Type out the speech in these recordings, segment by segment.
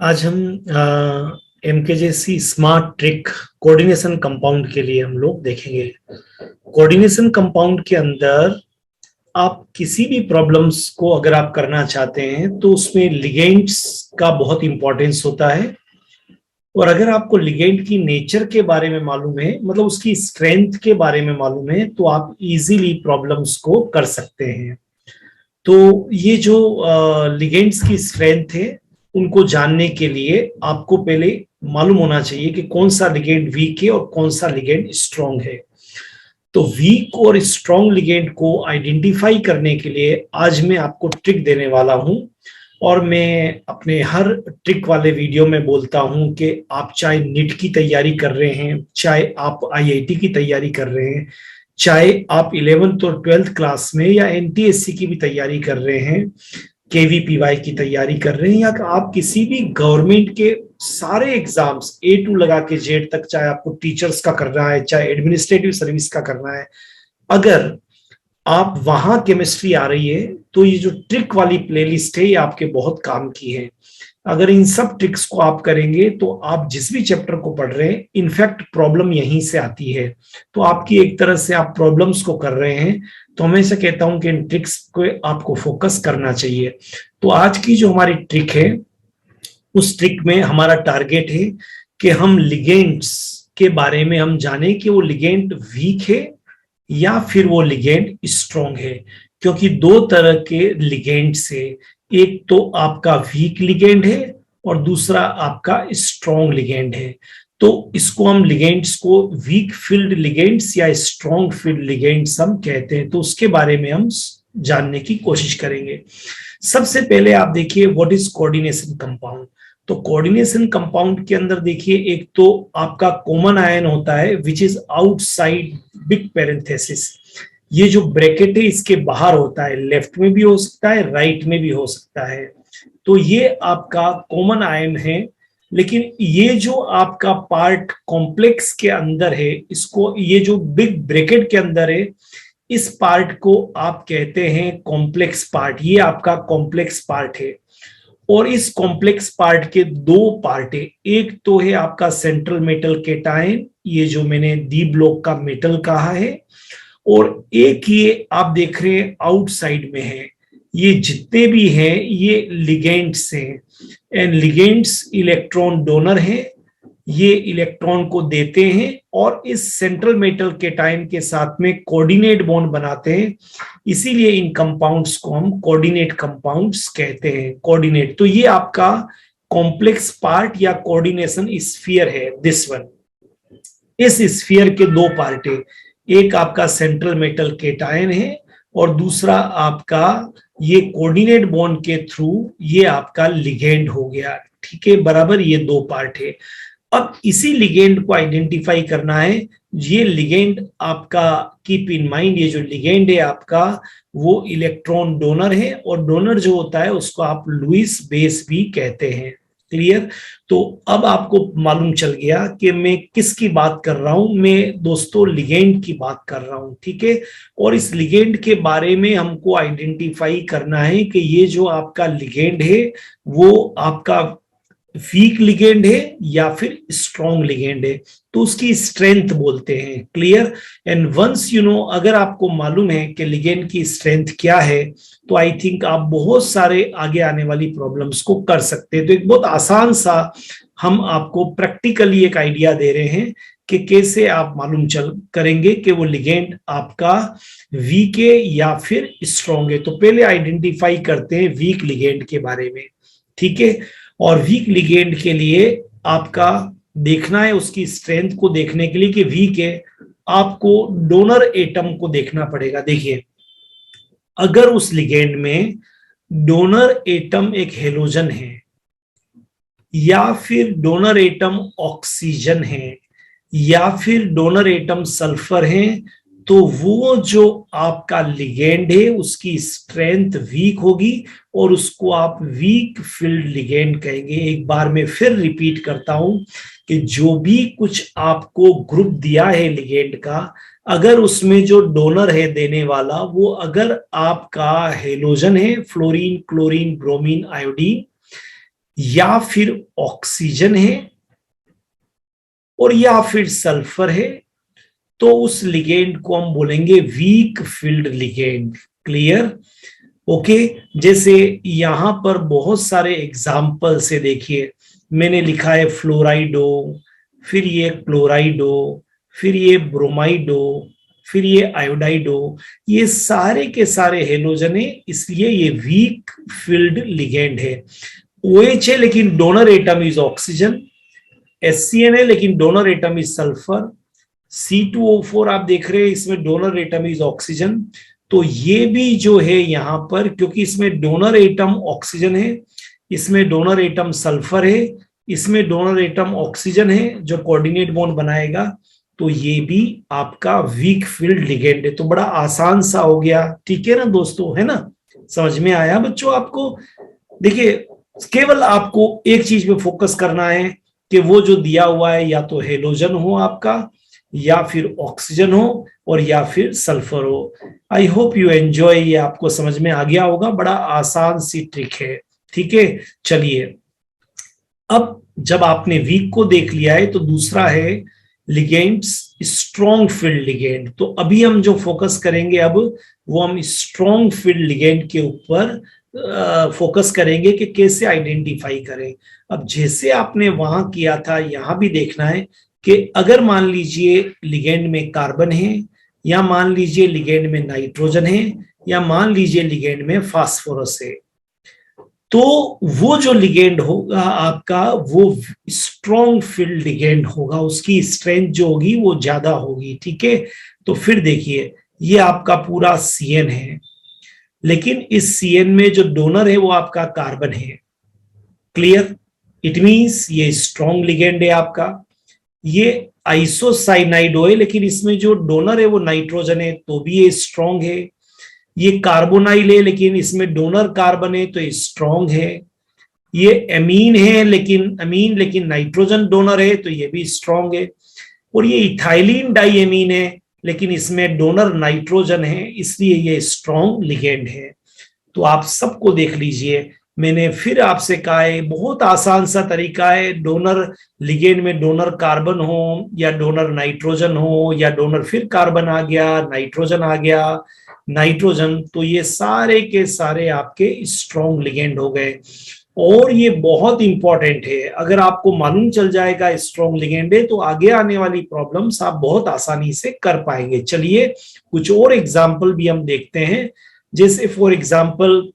आज हम एमकेजेसी smart trick coordination compound के लिए हम लोग देखेंगे। कोऑर्डिनेशन कंपाउंड के अंदर आप किसी भी प्रॉब्लम्स को अगर आप करना चाहते हैं तो उसमें लिगेंड्स का बहुत इंपॉर्टेंस होता है। और अगर आपको लिगेंड की नेचर के बारे में मालूम है, मतलब उसकी स्ट्रेंथ के बारे में मालूम है, तो आप इजीली प्रॉब्लम्स को कर सकते हैं। तो ये जो लिगेंड्स की स्ट्रेंथ है, उनको जानने के लिए आपको पहले मालूम होना चाहिए कि कौन सा लिगेंड वीक है और कौन सा लिगेंड स्ट्रांग है। तो वीक और स्ट्रांग लिगेंड को आइडेंटिफाई करने के लिए आज मैं आपको ट्रिक देने वाला हूं। और मैं अपने हर ट्रिक वाले वीडियो में बोलता हूं कि आप चाहे नीट की तैयारी कर रहे हैं, चाहे आप आईआईटी की तैयारी कर रहे हैं, चाहे आप 11th और 12th क्लास में या एनटीएससी की भी तैयारी कर रहे हैं, केवीपीवाई की तैयारी कर रहे हैं, या आप किसी भी गवर्नमेंट के सारे एग्जाम्स A to लगा के जेड तक, चाहे आपको टीचर्स का करना है, चाहे एडमिनिस्ट्रेटिव सर्विस का करना है, अगर आप वहां केमिस्ट्री आ रही है तो ये जो ट्रिक वाली प्लेलिस्ट है ये आपके बहुत काम की है। अगर इन सब ट्रिक्स को आप करेंगे तो आप जिस भी चैप्टर को पढ़ रहे हैं, इनफैक्ट प्रॉब्लम यहीं से आती है, तो आपकी एक तरह से आप प्रॉब्लम्स को कर रहे हैं। तो हमेशा कहता हूं कि इन ट्रिक्स को आपको फोकस करना चाहिए। तो आज की जो हमारी ट्रिक है, उस ट्रिक में हमारा टारगेट है कि हम लिगेंड्स के बारे में हम जाने कि वो लिगेंड वीक है या फिर वो लिगेंड स्ट्रॉन्ग है। क्योंकि दो तरह के लिगेंड्स है, एक तो आपका वीक लिगेंड है और दूसरा आपका स्ट्रॉन्ग लिगेंड है। तो इसको हम लिगेंड्स को वीक फील्ड लिगेंड्स या स्ट्रॉन्ग फील्ड लिगेंड्स हम कहते हैं। तो उसके बारे में हम जानने की कोशिश करेंगे। सबसे पहले आप देखिए व्हाट इज कोऑर्डिनेशन कंपाउंड। तो कोऑर्डिनेशन कंपाउंड के अंदर देखिए, एक तो आपका कॉमन आयन होता है which is outside big parenthesis. ये जो ब्रैकेट है इसके बाहर होता है, लेफ्ट में भी हो सकता है, राइट में भी हो सकता है। तो ये आपका कॉमन आयन है। लेकिन ये जो आपका पार्ट कॉम्प्लेक्स के अंदर है, इसको ये जो बिग ब्रैकेट के अंदर है, इस पार्ट को आप कहते हैं कॉम्प्लेक्स पार्ट। ये आपका कॉम्प्लेक्स पार्ट है। और इस कॉम्प्लेक्स पार्ट के दो पार्ट है, एक तो है आपका सेंट्रल मेटल केटायन, ये जो मैंने डी ब्लॉक का मेटल कहा है, और एक ये आप देख रहे हैं आउटसाइड में है। ये जितने भी हैं ये लिगेंड्स हैं, एंड लिगेंड्स इलेक्ट्रॉन डोनर हैं, ये इलेक्ट्रॉन को देते हैं और इस सेंट्रल मेटल केटायन के साथ में कोऑर्डिनेट बॉन्ड बनाते हैं। इसीलिए इन कंपाउंड्स को हम कोऑर्डिनेट कंपाउंड्स कहते हैं। कोऑर्डिनेट, तो ये आपका कॉम्प्लेक्स पार्ट या कोऑर्डिनेशन स्फीयर है, दिस वन। इस स्फीयर के दो पार्ट है, एक आपका सेंट्रल मेटल केटायन है और दूसरा आपका ये कोऑर्डिनेट बॉन्ड के थ्रू ये आपका लिगेंड हो गया। ठीक है, बराबर, ये दो पार्ट है। अब इसी लिगेंड को आइडेंटिफाई करना है। ये लिगेंड आपका, कीप इन माइंड, ये जो लिगेंड है आपका वो इलेक्ट्रॉन डोनर है, और डोनर जो होता है उसको आप लुईस बेस भी कहते हैं। क्लियर? तो अब आपको मालूम चल गया कि मैं किसकी बात कर रहा हूं। मैं दोस्तों लिगेंड की बात कर रहा हूं, ठीक है। और इस लिगेंड के बारे में हमको आइडेंटिफाई करना है कि ये जो आपका लिगेंड है वो आपका वीक लिगेंड है या फिर स्ट्रॉन्ग लिगेंड है, तो उसकी स्ट्रेंथ बोलते हैं। Clear? And once you know, अगर आपको मालूम है कि लिगेंड की स्ट्रेंथ क्या है, तो आई थिंक आप बहुत सारे आगे आने वाली प्रॉब्लम्स को कर सकते हैं। तो एक बहुत आसान सा हम आपको प्रैक्टिकली एक आइडिया दे रहे हैं कि कैसे आप मालूम चल करेंगे कि वो लिगेंड आपका वीक है या फिर स्ट्रॉन्ग है। तो पहले आइडेंटिफाई करते हैं वीक लिगेंड के बारे में, ठीक है। और वीक लिगेंड के लिए आपका देखना है, उसकी स्ट्रेंथ को देखने के लिए कि वीक है, आपको डोनर एटम को देखना पड़ेगा। देखिए, अगर उस लिगेंड में डोनर एटम एक हेलोजन है या फिर डोनर एटम ऑक्सीजन है या फिर डोनर एटम सल्फर है, तो वो जो आपका लिगेंड है उसकी स्ट्रेंथ वीक होगी और उसको आप वीक फील्ड लिगेंड कहेंगे। एक बार मैं फिर रिपीट करता हूं कि जो भी कुछ आपको ग्रुप दिया है लिगेंड का, अगर उसमें जो डोनर है देने वाला वो अगर आपका हेलोजन है, फ्लोरीन, क्लोरीन, ब्रोमीन, आयोडीन, या फिर ऑक्सीजन है और या फिर सल्फर है, तो उस लिगेंड को हम बोलेंगे week field ligand. Clear? Okay. जैसे यहां पर बहुत सारे एग्जाम्पल से देखिए, मैंने लिखा है फ्लोराइडो, फिर ये क्लोराइडो, फिर ये ब्रोमाइडो, फिर ये आयोडाइडो, ये सारे के सारे हेलोजन है, इसलिए ये वीक फील्ड लिगेंड है। OH है लेकिन donor atom is oxygen, SCN है लेकिन donor atom is sulphur, C2O4 आप देख रहे हैं इसमें डोनर एटम इज ऑक्सीजन। तो ये भी जो है यहां पर, क्योंकि इसमें डोनर एटम ऑक्सीजन है, इसमें डोनर एटम सल्फर है, इसमें डोनर एटम ऑक्सीजन है जो कोऑर्डिनेट बॉन्ड बनाएगा, तो ये भी आपका वीक फील्ड लिगेंड है। तो बड़ा आसान सा हो गया, ठीक है ना दोस्तों, है ना? समझ में आया बच्चों आपको? देखिए, केवल आपको एक चीज पे फोकस करना है कि वो जो दिया हुआ है या तो हेलोजन हो आपका, या फिर ऑक्सीजन हो, और या फिर सल्फर हो। आई होप यू एंजॉय, ये आपको समझ में आ गया होगा, बड़ा आसान सी ट्रिक है। ठीक है, चलिए अब जब आपने वीक को देख लिया है तो दूसरा है लिगेंड्स, स्ट्रॉन्ग फील्ड लिगेंड। तो अभी हम जो फोकस करेंगे अब, वो हम स्ट्रॉन्ग फील्ड लिगेंड के ऊपर फोकस करेंगे कि कैसे आइडेंटिफाई करें। अब जैसे आपने वहां किया था, यहां भी देखना है कि अगर मान लीजिए लिगेंड में कार्बन है, या मान लीजिए लिगेंड में नाइट्रोजन है, या मान लीजिए लिगेंड में फास्फोरस है, तो वो जो लिगेंड होगा आपका वो स्ट्रॉन्ग फील्ड लिगेंड होगा, उसकी स्ट्रेंथ जो होगी वो ज्यादा होगी। ठीक है, तो फिर देखिए ये आपका पूरा CN है, लेकिन इस CN में जो डोनर है वो आपका कार्बन है। क्लियर? इट मींस ये स्ट्रॉन्ग लिगेंड है आपका। ये आइसोसाइनाइड है लेकिन इसमें जो डोनर है वो नाइट्रोजन है, तो भी ये स्ट्रॉन्ग है। ये कार्बोनाइल है लेकिन इसमें डोनर कार्बन है, तो ये स्ट्रॉन्ग है। ये एमीन है लेकिन नाइट्रोजन डोनर है, तो ये भी स्ट्रॉन्ग है। और ये इथाइलिन डाइएमीन है लेकिन इसमें डोनर नाइट्रोजन है, इसलिए ये स्ट्रॉन्ग लिगेंड है। तो आप सबको देख लीजिए, मैंने फिर आपसे कहा है बहुत आसान सा तरीका है, डोनर लिगेंड में डोनर कार्बन हो या डोनर नाइट्रोजन हो, या डोनर फिर कार्बन आ गया, नाइट्रोजन आ गया, नाइट्रोजन, तो ये सारे के सारे आपके स्ट्रॉन्ग लिगेंड हो गए। और ये बहुत इंपॉर्टेंट है, अगर आपको मालूम चल जाएगा स्ट्रॉन्ग लिगेंड है, तो आगे आने वाली प्रॉब्लम्स आप बहुत आसानी से कर पाएंगे। चलिए कुछ और एग्जाम्पल भी हम देखते हैं, जैसे फॉर एग्जाम्पल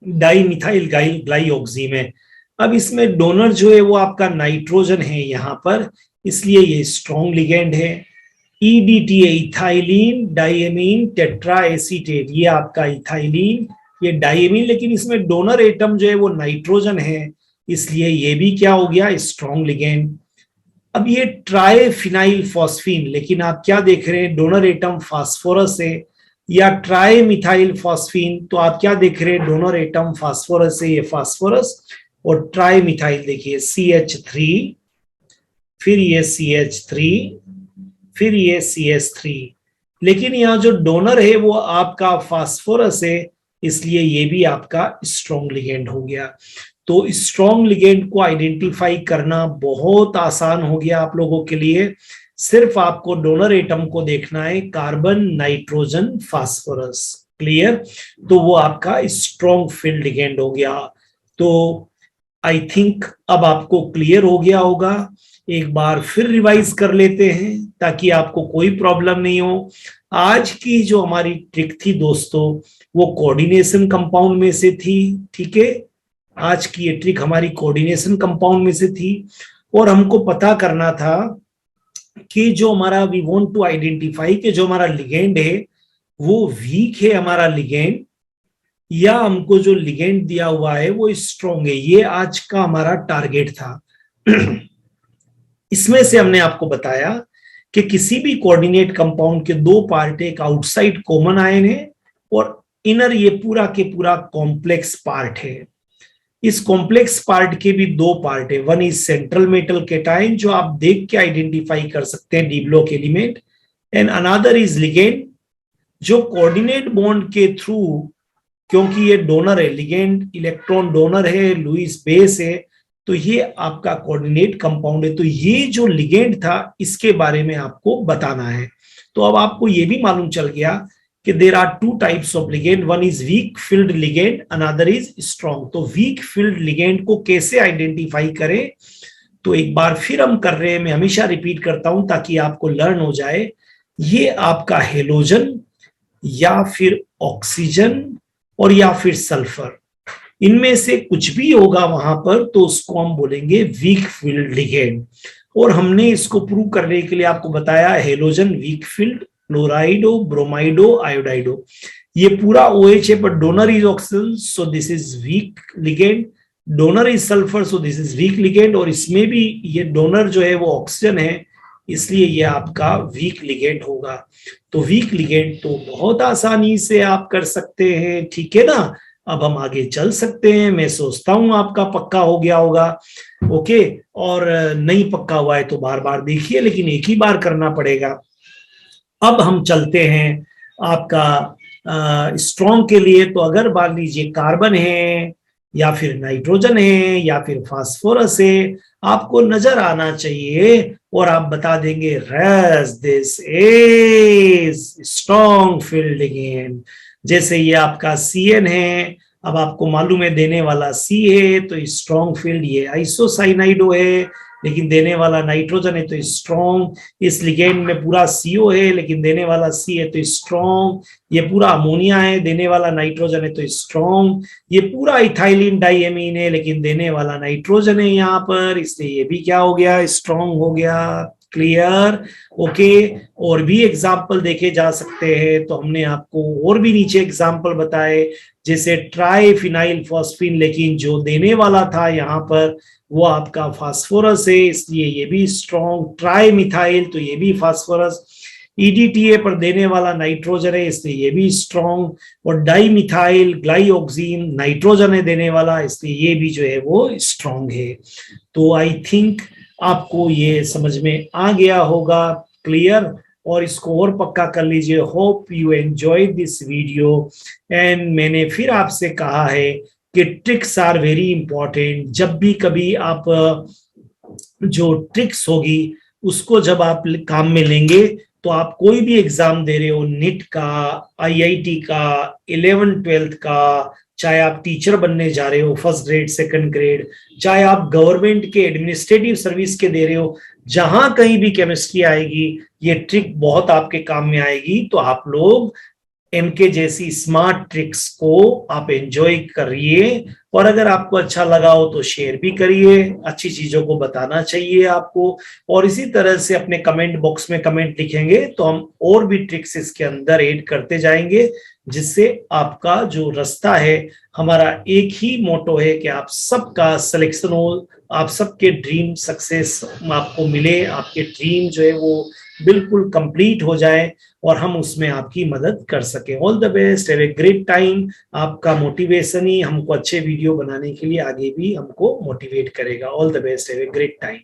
डाइमिथाइल ग्लाइऑक्सी में, अब इसमें डोनर जो है वो आपका नाइट्रोजन है यहां पर, इसलिए ये स्ट्रॉन्ग लिगेंड है। EDTA ethylene diamine tetra acetate, ये आपका इथाइलिन, ये डाइएमीन, लेकिन इसमें डोनर एटम जो है वो नाइट्रोजन है, इसलिए ये भी क्या हो गया, स्ट्रॉन्ग लिगेंड। अब ये ट्राइफिनाइल फॉस्फीन, लेकिन आप क्या देख रहे हैं, डोनर एटम फास्फोरस है, या ट्राई मिथाइल फॉस्फीन, तो आप क्या देख रहे हैं, डोनर एटम फास्फोरस है, ये फास्फोरस। और ट्राई मिथाइल देखिए CH3, फिर ये CH3, फिर ये CH3, लेकिन यहाँ जो डोनर है वो आपका फास्फोरस है, इसलिए ये भी आपका स्ट्रॉन्ग लिगेंड हो गया। तो स्ट्रॉन्ग लिगेंड को आइडेंटिफाई करना बहुत आसान हो गया आप लोगों के लिए। सिर्फ आपको डोनर एटम को देखना है, कार्बन नाइट्रोजन फास्फोरस। क्लियर? तो वो आपका स्ट्रॉन्ग फील्ड लिगेंड हो गया। तो आई थिंक अब आपको क्लियर हो गया होगा। एक बार फिर रिवाइज कर लेते हैं ताकि आपको कोई प्रॉब्लम नहीं हो। आज की जो हमारी ट्रिक थी दोस्तों, वो कोऑर्डिनेशन कंपाउंड में से थी। ठीक है, आज की ये ट्रिक हमारी कोऑर्डिनेशन कंपाउंड में से थी, और हमको पता करना था कि जो हमारा वी वांट टू आइडेंटिफाई कि जो हमारा लिगेंड है वो वीक है हमारा लिगेंड, या हमको जो लिगेंड दिया हुआ है वो स्ट्रॉन्ग है। ये आज का हमारा टारगेट था। इसमें से हमने आपको बताया कि किसी भी कोऑर्डिनेट कंपाउंड के दो पार्ट, एक आउटसाइड कॉमन आयन है और इनर ये पूरा के पूरा कॉम्प्लेक्स पार्ट है। इस कॉम्प्लेक्स पार्ट के भी दो पार्ट है, one is central metal cation जो आप देख के आइडेंटिफाई कर सकते हैं D block element, and another is ligand जो कोऑर्डिनेट बॉन्ड के थ्रू, क्योंकि ये डोनर है, लिगेंड इलेक्ट्रॉन डोनर है, लुईस बेस है, तो ये आपका कोऑर्डिनेट कंपाउंड है। तो ये जो लिगेंड था इसके बारे में आपको बताना है। तो अब आपको ये भी मालूम चल गया कि there are two types of ligand, one is weak field ligand, another is strong. तो वीक फील्ड लिगेंड को कैसे आइडेंटिफाई करें, तो एक बार फिर हम कर रहे हैं, मैं हमेशा रिपीट करता हूं ताकि आपको लर्न हो जाए। ये आपका हेलोजन या फिर ऑक्सीजन और या फिर सल्फर, इनमें से कुछ भी होगा वहां पर तो उसको हम बोलेंगे वीक फील्ड लिगेंड। और हमने इसको प्रूव करने के लिए आपको बताया हेलोजन वीक फील्ड, क्लोराइडो, ब्रोमाइडो, आयोडाइडो, ये पूरा OH है, पर donor is oxygen so this is weak ligand, donor is sulphur so this is weak ligand, और इसमें भी ये डोनर जो है वो ऑक्सीजन है, इसलिए ये आपका वीक लिगेंड होगा। तो वीक लिगेंड तो बहुत आसानी से आप कर सकते हैं, ठीक है ना। अब हम आगे चल सकते हैं, मैं सोचता हूं आपका पक्का हो गया होगा। ओके, और नहीं पक्का हुआ है तो बार बार देखिए, लेकिन एक ही बार करना पड़ेगा। अब हम चलते हैं आपका स्ट्रॉन्ग के लिए। तो अगर मान लीजिए कार्बन है या फिर नाइट्रोजन है या फिर फास्फोरस है, आपको नजर आना चाहिए और आप बता देंगे रस this is strong field ligand. जैसे ये आपका CN है, अब आपको मालूम है देने वाला C है तो स्ट्रॉन्ग फील्ड, ये आइसोसाइनाइडो है लेकिन देने वाला नाइट्रोजन है तो स्ट्रॉन्ग, इस लिगेंड में पूरा CO है लेकिन देने वाला C है तो स्ट्रॉन्ग, ये पूरा अमोनिया है देने वाला नाइट्रोजन है तो स्ट्रॉन्ग, ये पूरा इथाइलिन डाइएमीन है लेकिन देने वाला नाइट्रोजन है यहाँ पर, इसलिए ये भी क्या हो गया, स्ट्रॉन्ग हो गया। Clear, okay. और भी एग्जाम्पल देखे जा सकते हैं, तो हमने आपको और भी नीचे एग्जाम्पल बताए, जैसे ट्राइफिनाइल फॉस्फिन, लेकिन जो देने वाला था यहाँ पर वो आपका फास्फोरस है, इसलिए ये भी स्ट्रॉन्ग। ट्राई मिथाइल तो ये भी फास्फोरस, EDTA पर देने वाला नाइट्रोजन है इसलिए ये भी स्ट्रॉन्ग, और डाई मिथाइल ग्लाइऑक्सीन नाइट्रोजन है देने वाला, इसलिए ये भी जो है वो स्ट्रॉन्ग है। तो आई थिंक आपको ये समझ में आ गया होगा। क्लियर, और इसको और पक्का कर लीजिए। Hope you enjoy this video. And मैंने फिर आपसे कहा है कि ट्रिक्स आर वेरी इंपॉर्टेंट। जब भी कभी आप जो ट्रिक्स होगी उसको जब आप काम में लेंगे, तो आप कोई भी एग्जाम दे रहे हो, नीट का, IIT का, 11th-12th का, चाहे आप टीचर बनने जा रहे हो फर्स्ट ग्रेड सेकंड ग्रेड, चाहे आप गवर्नमेंट के एडमिनिस्ट्रेटिव सर्विस के दे रहे हो, जहां कहीं भी केमिस्ट्री आएगी ये ट्रिक बहुत आपके काम में आएगी। तो आप लोग MK जैसी स्मार्ट ट्रिक्स को आप एंजॉय करिए, और अगर आपको अच्छा लगा हो तो शेयर भी करिए, अच्छी चीजों को बताना चाहिए आपको। और इसी तरह से अपने कमेंट बॉक्स में कमेंट लिखेंगे तो हम और भी ट्रिक्स इसके अंदर ऐड करते जाएंगे, जिससे आपका जो रास्ता है, हमारा एक ही मोटो है कि आप सबका सिलेक्शन हो, आप सबके ड्रीम सक्सेस आपको मिले, आपके ड्रीम जो है वो बिल्कुल कंप्लीट हो जाए और हम उसमें आपकी मदद कर सके। All the best, have a great time. आपका मोटिवेशन ही हमको अच्छे वीडियो बनाने के लिए आगे भी हमको मोटिवेट करेगा। All the best, have a great time.